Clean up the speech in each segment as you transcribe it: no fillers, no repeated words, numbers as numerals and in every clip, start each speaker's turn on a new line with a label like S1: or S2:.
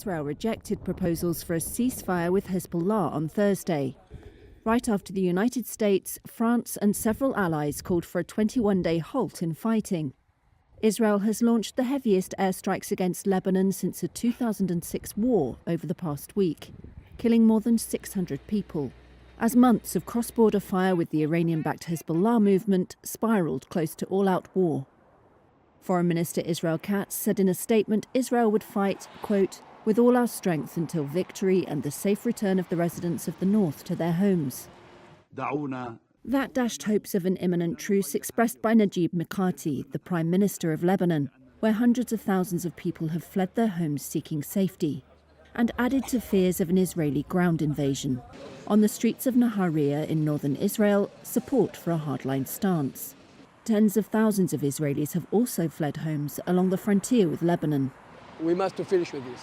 S1: Israel rejected proposals for a ceasefire with Hezbollah on Thursday, right after the United States, France and several allies called for a 21-day halt in fighting. Israel has launched the heaviest airstrikes against Lebanon since the 2006 war over the past week, killing more than 600 people, as months of cross-border fire with the Iranian-backed Hezbollah movement spiraled close to all-out war. Foreign Minister Israel Katz said in a statement Israel would fight, quote, with all our strength until victory and the safe return of the residents of the north to their homes. That dashed hopes of an imminent truce expressed by Najib Mikati, the Prime Minister of Lebanon, where hundreds of thousands of people have fled their homes seeking safety, and added to fears of an Israeli ground invasion. On the streets of Nahariya in northern Israel, support for a hardline stance. Tens of thousands of Israelis have also fled homes along the frontier with Lebanon.
S2: We must finish with this.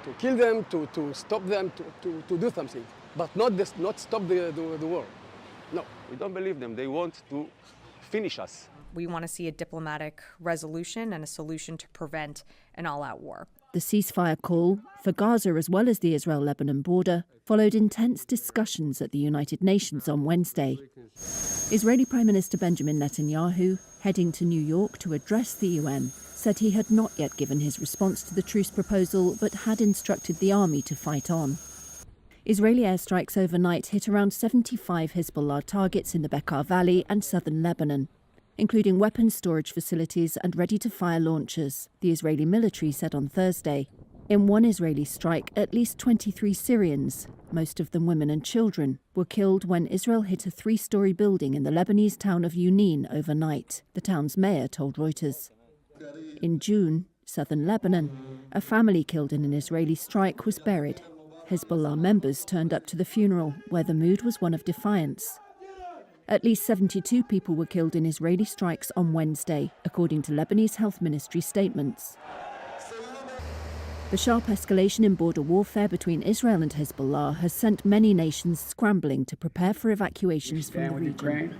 S2: To kill them, to stop them, to do something, but not stop the war. No.
S3: We don't believe them. They want to finish us.
S4: We want to see a diplomatic resolution and a solution to prevent an all-out war.
S1: The ceasefire call, for Gaza as well as the Israel-Lebanon border, followed intense discussions at the United Nations on Wednesday. Israeli Prime Minister Benjamin Netanyahu, heading to New York to address the UN, said he had not yet given his response to the truce proposal but had instructed the army to fight on. Israeli airstrikes overnight hit around 75 Hezbollah targets in the Bekaa Valley and southern Lebanon, including weapons storage facilities and ready-to-fire launchers, the Israeli military said on Thursday. In one Israeli strike, at least 23 Syrians, most of them women and children, were killed when Israel hit a 3-story building in the Lebanese town of Yunin overnight, the town's mayor told Reuters. In June, southern Lebanon, a family killed in an Israeli strike was buried. Hezbollah members turned up to the funeral, where the mood was one of defiance. At least 72 people were killed in Israeli strikes on Wednesday, according to Lebanese Health Ministry statements. The sharp escalation in border warfare between Israel and Hezbollah has sent many nations scrambling to prepare for evacuations from the region.
S5: Ukraine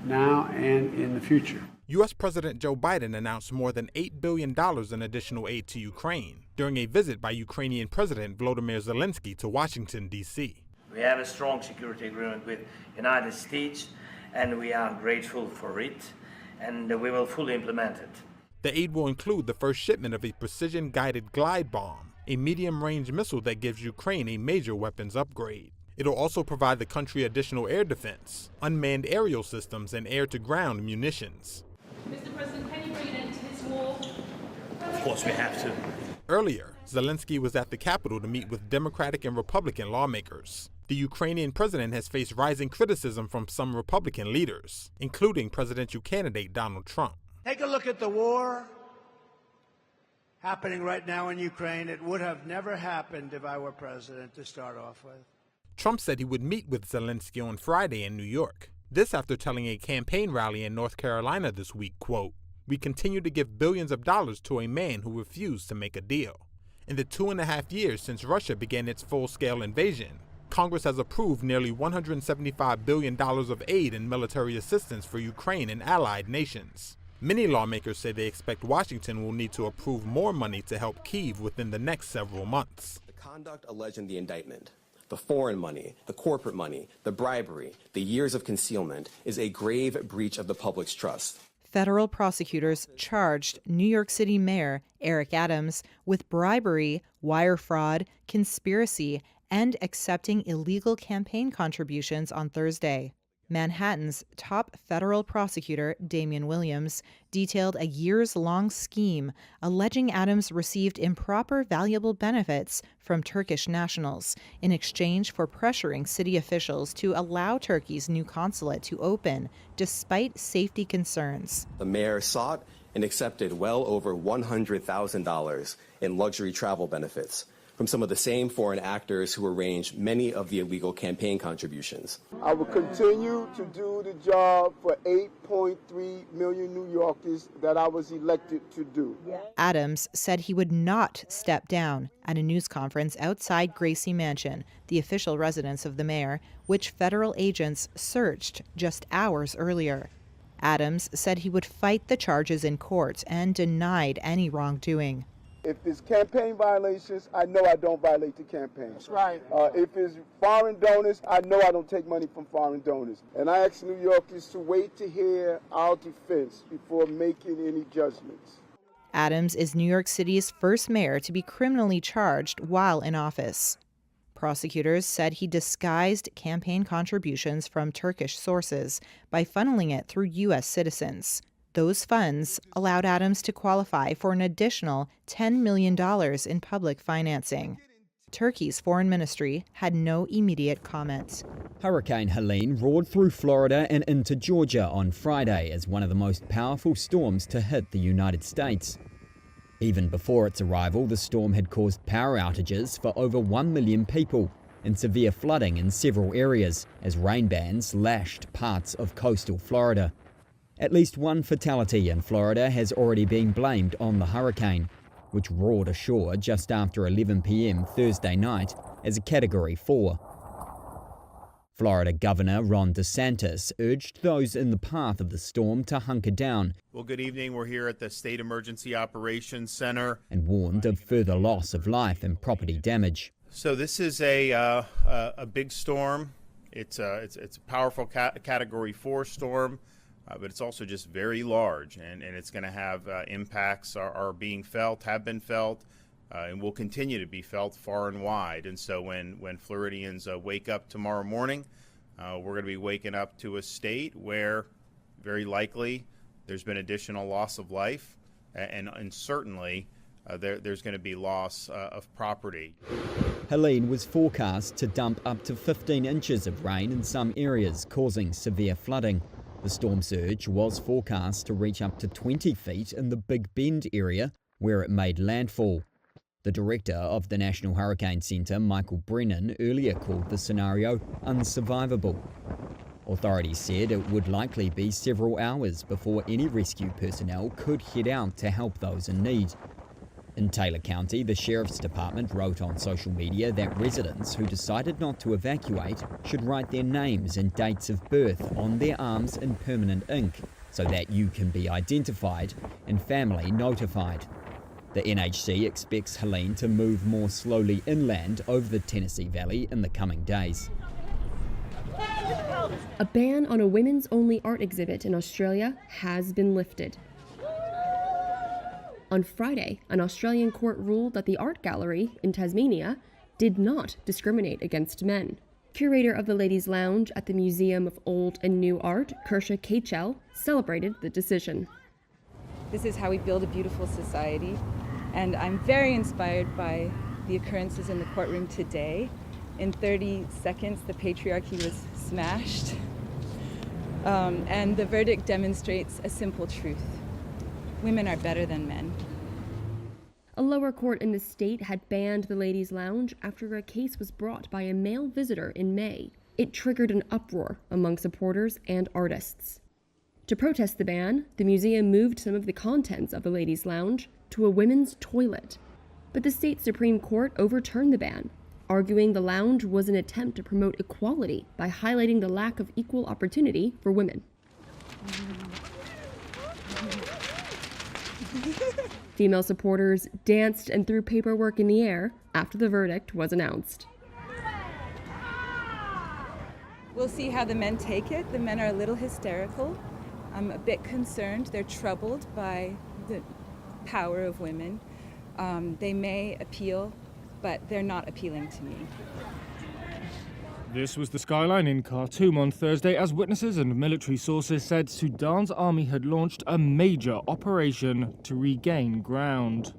S5: now and in the future.
S6: U.S. President Joe Biden announced more than $8 billion in additional aid to Ukraine during a visit by Ukrainian President Volodymyr Zelensky to Washington, D.C.
S7: We have a strong security agreement with the United States, and we are grateful for it, and we will fully implement it.
S6: The aid will include the first shipment of a precision-guided glide bomb, a medium-range missile that gives Ukraine a major weapons upgrade. It'll also provide the country additional air defense, unmanned aerial systems, and air-to-ground munitions.
S8: Mr. President, can you bring an end to this war?
S7: Of course we have to.
S6: Earlier, Zelensky was at the Capitol to meet with Democratic and Republican lawmakers. The Ukrainian president has faced rising criticism from some Republican leaders, including presidential candidate Donald Trump.
S9: Take a look at the war happening right now in Ukraine. It would have never happened if I were president to start off with.
S6: Trump said he would meet with Zelensky on Friday in New York. This after telling a campaign rally in North Carolina this week, quote, "We continue to give billions of dollars to a man who refused to make a deal. In the 2.5 years since Russia began its full-scale invasion, Congress has approved nearly $175 billion of aid and military assistance for Ukraine and allied nations." Many lawmakers say they expect Washington will need to approve more money to help Kyiv within the next several months.
S10: The conduct alleged in the indictment, the foreign money, the corporate money, the bribery, the years of concealment, is a grave breach of the public's trust.
S11: Federal prosecutors charged New York City Mayor Eric Adams with bribery, wire fraud, conspiracy, and accepting illegal campaign contributions on Thursday. Manhattan's top federal prosecutor, Damian Williams, detailed a years-long scheme alleging Adams received improper valuable benefits from Turkish nationals in exchange for pressuring city officials to allow Turkey's new consulate to open, despite safety concerns.
S10: The mayor sought and accepted well over $100,000 in luxury travel benefits from some of the same foreign actors who arranged many of the illegal campaign contributions.
S12: I will continue to do the job for 8.3 million New Yorkers that I was elected to do.
S11: Adams said he would not step down at a news conference outside Gracie Mansion, the official residence of the mayor, which federal agents searched just hours earlier. Adams said he would fight the charges in court and denied any wrongdoing.
S12: If it's campaign violations, I know I don't violate the campaign.
S9: That's right.
S12: If it's foreign donors, I know I don't take money from foreign donors. And I ask New Yorkers to wait to hear our defense before making any judgments.
S11: Adams is New York City's first mayor to be criminally charged while in office. Prosecutors said he disguised campaign contributions from Turkish sources by funneling it through U.S. citizens. Those funds allowed Adams to qualify for an additional $10 million in public financing. Turkey's foreign ministry had no immediate comment.
S13: Hurricane Helene roared through Florida and into Georgia on Friday as one of the most powerful storms to hit the United States. Even before its arrival, the storm had caused power outages for over 1 million people and severe flooding in several areas as rain bands lashed parts of coastal Florida. At least one fatality in Florida has already been blamed on the hurricane, which roared ashore just after 11 p.m. Thursday night as a Category 4. Florida Governor Ron DeSantis urged those in the path of the storm to hunker down.
S14: Well, good evening. We're here at the State Emergency Operations Center.
S13: And warned of further loss of life and property damage.
S14: So this is a big storm. It's a powerful Category 4 storm. But it's also just very large, and it's going to have impacts are being felt, have been felt, and will continue to be felt far and wide. And so when Floridians wake up tomorrow morning, we're going to be waking up to a state where very likely there's been additional loss of life, and certainly there's going to be loss of property.
S13: Helene was forecast to dump up to 15 inches of rain in some areas, causing severe flooding. The storm surge was forecast to reach up to 20 feet in the Big Bend area, where it made landfall. The director of the National Hurricane Center, Michael Brennan, earlier called the scenario unsurvivable. Authorities said it would likely be several hours before any rescue personnel could head out to help those in need. In Taylor County, the Sheriff's Department wrote on social media that residents who decided not to evacuate should write their names and dates of birth on their arms in permanent ink so that you can be identified and family notified. The NHC expects Helene to move more slowly inland over the Tennessee Valley in the coming days.
S15: A ban on a women's-only art exhibit in Australia has been lifted. On Friday, an Australian court ruled that the art gallery in Tasmania did not discriminate against men. Curator of the Ladies' Lounge at the Museum of Old and New Art, Kirsha Kachel, celebrated the decision.
S16: This is how we build a beautiful society, and I'm very inspired by the occurrences in the courtroom today. In 30 seconds, the patriarchy was smashed, and the verdict demonstrates a simple truth. Women are better than men.
S15: A lower court in the state had banned the Ladies' Lounge after a case was brought by a male visitor in May. It triggered an uproar among supporters and artists. To protest the ban, the museum moved some of the contents of the Ladies' Lounge to a women's toilet. But the state Supreme Court overturned the ban, arguing the lounge was an attempt to promote equality by highlighting the lack of equal opportunity for women. Female supporters danced and threw paperwork in the air after the verdict was announced.
S16: We'll see how the men take it. The men are a little hysterical. I'm a bit concerned. They're troubled by the power of women. They may appeal, but they're not appealing to me.
S17: This was the skyline in Khartoum on Thursday as witnesses and military sources said Sudan's army had launched a major operation to regain ground.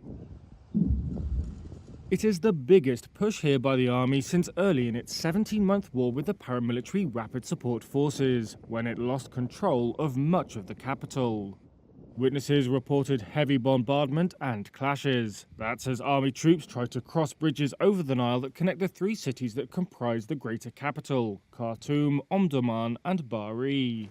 S17: It is the biggest push here by the army since early in its 17-month war with the paramilitary Rapid Support Forces, when it lost control of much of the capital. Witnesses reported heavy bombardment and clashes. That's as army troops tried to cross bridges over the Nile that connect the three cities that comprise the greater capital, Khartoum, Omdurman and Bari.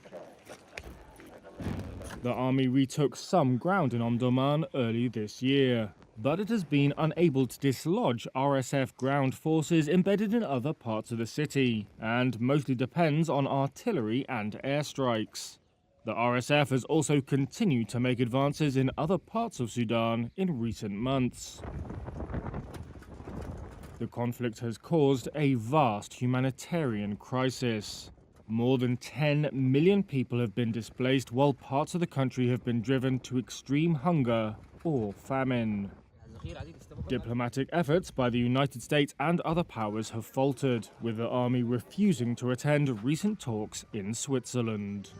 S17: The army retook some ground in Omdurman early this year, but it has been unable to dislodge RSF ground forces embedded in other parts of the city, and mostly depends on artillery and airstrikes. The RSF has also continued to make advances in other parts of Sudan in recent months. The conflict has caused a vast humanitarian crisis. More than 10 million people have been displaced, while parts of the country have been driven to extreme hunger or famine. Diplomatic efforts by the United States and other powers have faltered, with the army refusing to attend recent talks in Switzerland.